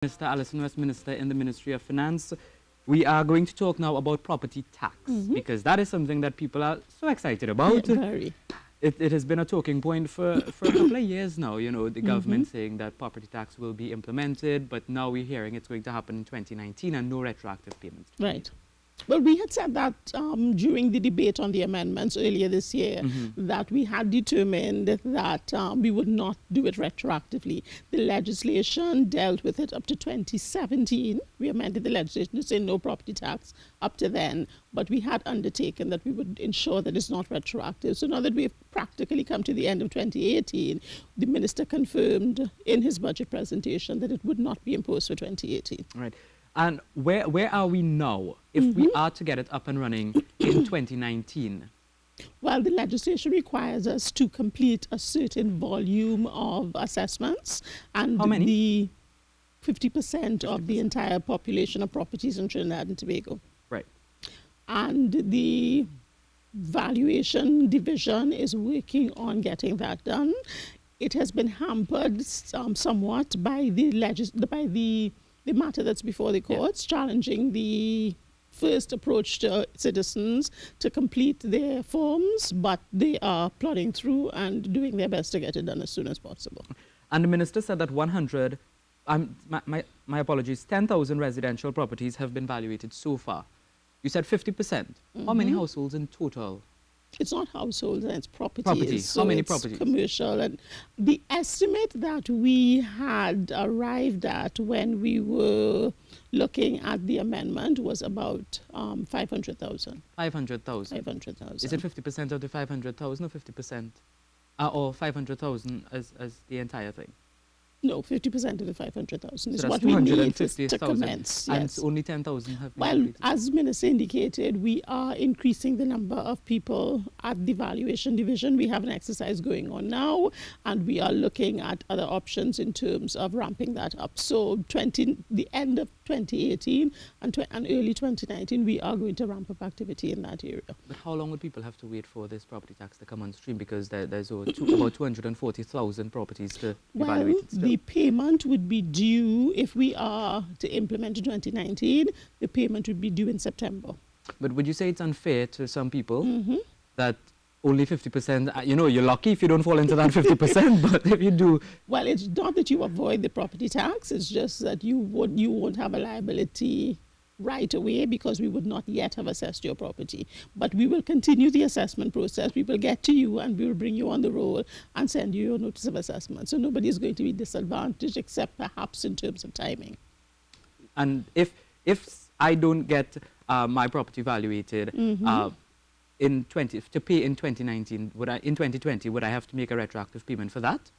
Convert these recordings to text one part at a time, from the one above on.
Mr. Allyson, Westminster in the Ministry of Finance. We are going to talk now about property tax because that is something that people are so excited about. Yeah, very. It has been a talking point for a couple of years now, you know, the government saying that property tax will be implemented, but now we're hearing it's going to happen in 2019 and no retroactive payments. Right. Well, we had said that during the debate on the amendments earlier this year, that we had determined that we would not do it retroactively. The legislation dealt with it up to 2017. We amended the legislation to say no property tax up to then, but we had undertaken that we would ensure that it's not retroactive. So now that we've practically come to the end of 2018, the minister confirmed in his budget presentation that it would not be imposed for 2018. Right. And where are we now if we are to get it up and running in 2019? Well, the legislation requires us to complete a certain volume of assessments, and how many? The 50% of the entire population of properties in Trinidad and Tobago. Right. And the valuation division is working on getting that done. It has been hampered somewhat by the matter that's before the courts, challenging the first approach to citizens to complete their forms, but they are plodding through and doing their best to get it done as soon as possible. And the minister said that my apologies, 10,000 residential properties have been valuated so far. You said 50%. How many households in total? It's not households, it's properties. Properties. So how many it's properties? Commercial. And the estimate that we had arrived at when we were looking at the amendment was about 500,000. 500,000. 500,000. Is it 50% of the 500,000 or 50%? Or 500,000 as the entire thing? No, 50% of the 500,000 is so what we need to commence. And yes. only 10,000 have been Well, completed. as Minister indicated, we are increasing the number of people at the valuation division. We have an exercise going on now, and we are looking at other options in terms of ramping that up. So the end of 2018 and early 2019, we are going to ramp up activity in that area. But how long would people have to wait for this property tax to come on stream? Because there's about 240,000 properties to evaluate it still. The payment would be due, if we are to implement in 2019, the payment would be due in September. But would you say it's unfair to some people that only 50%, you know, you're lucky if you don't fall into that 50%, but if you do... Well, it's not that you avoid the property tax, it's just that you won't have a liability right away because we would not yet have assessed your property. But we will continue the assessment process. We will get to you and we will bring you on the roll and send you your notice of assessment. So nobody is going to be disadvantaged except perhaps in terms of timing. And if I don't get my property valuated to pay in 2019, in 2020, would I have to make a retroactive payment for that?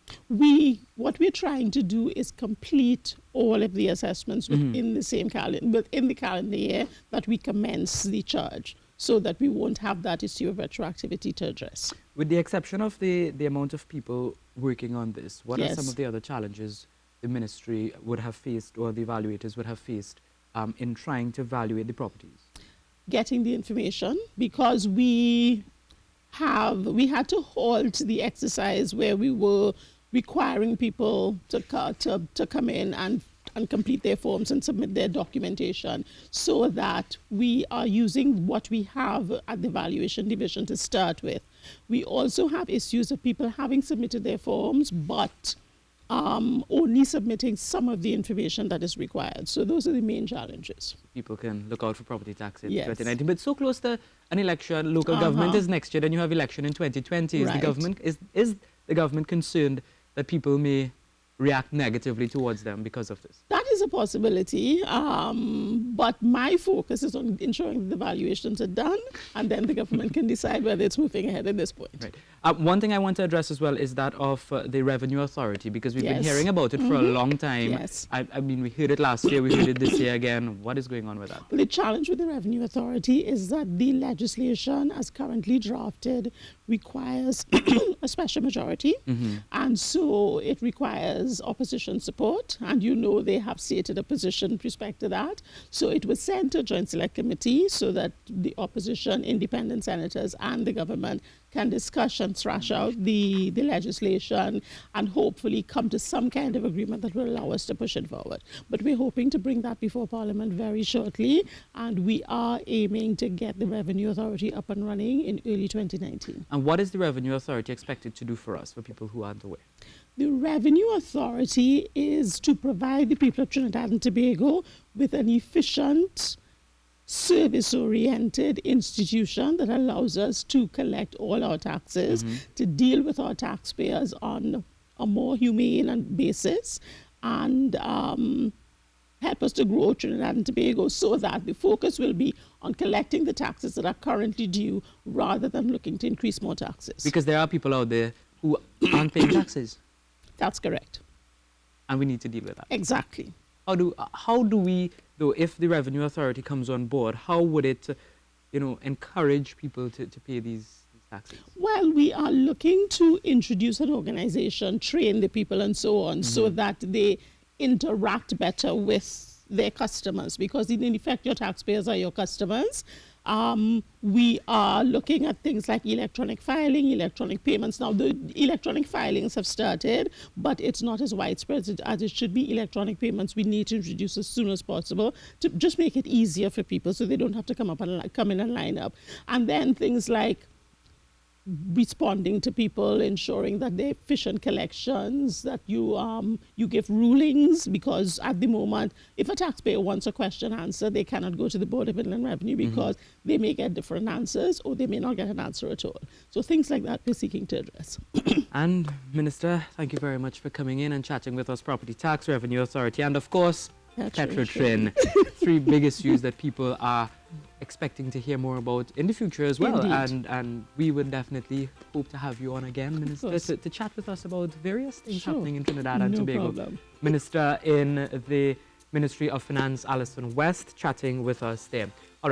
What we're trying to do is complete all of the assessments within the calendar year that we commence the charge, so that we won't have that issue of retroactivity to address. With the exception of the amount of people working on this, what are some of the other challenges the ministry would have faced or the evaluators would have faced in trying to evaluate the properties? Getting the information, because we had to halt the exercise where we were requiring people to come in and complete their forms and submit their documentation, so that we are using what we have at the valuation division to start with. We also have issues of people having submitted their forms but only submitting some of the information that is required. So those are the main challenges. People can look out for property tax in 2019. But so close to an election, local government is next year, then you have election in 2020. Is the government concerned that people may react negatively towards them because of this? That is a possibility, but my focus is on ensuring the valuations are done, and then the government can decide whether it's moving ahead at this point. Right. One thing I want to address as well is that of the Revenue Authority, because we've been hearing about it for a long time. Yes. I mean, we heard it last year, we heard it this year again. What is going on with that? Well, the challenge with the Revenue Authority is that the legislation, as currently drafted, requires a special majority, and so it requires opposition support, and you know they have stated a position with respect to that. So it was sent to a Joint Select Committee so that the opposition, independent senators and the government can discuss and thrash out the legislation and hopefully come to some kind of agreement that will allow us to push it forward. But we're hoping to bring that before Parliament very shortly, and we are aiming to get the Revenue Authority up and running in early 2019. And what is the Revenue Authority expected to do for us, for people who aren't aware? The Revenue Authority is to provide the people of Trinidad and Tobago with an efficient, service-oriented institution that allows us to collect all our taxes, to deal with our taxpayers on a more humane basis, and help us to grow Trinidad and Tobago so that the focus will be on collecting the taxes that are currently due rather than looking to increase more taxes. Because there are people out there who aren't paying taxes. That's correct. And we need to deal with that. Exactly. How do we, though, if the Revenue Authority comes on board, how would it, encourage people to pay these taxes? Well, we are looking to introduce an organization, train the people and so on, so that they interact better with their customers, because in effect, your taxpayers are your customers. We are looking at things like electronic filing, electronic payments. Now, the electronic filings have started, but it's not as widespread as it should be. Electronic payments we need to introduce as soon as possible to just make it easier for people so they don't have to come in and line up. And then things like responding to people, ensuring that they're efficient collections, that you give rulings, because at the moment, if a taxpayer wants a question answered, they cannot go to the Board of Inland Revenue because they may get different answers or they may not get an answer at all. So things like that we're seeking to address. And Minister, thank you very much for coming in and chatting with us. Property Tax, Revenue Authority, and of course, Petrotrin. Three big issues that people are expecting to hear more about in the future as well. And we would definitely hope to have you on again, Minister, to chat with us about various things happening in Trinidad and Tobago. Problem. Minister in the Ministry of Finance, Allyson West, chatting with us there. All right.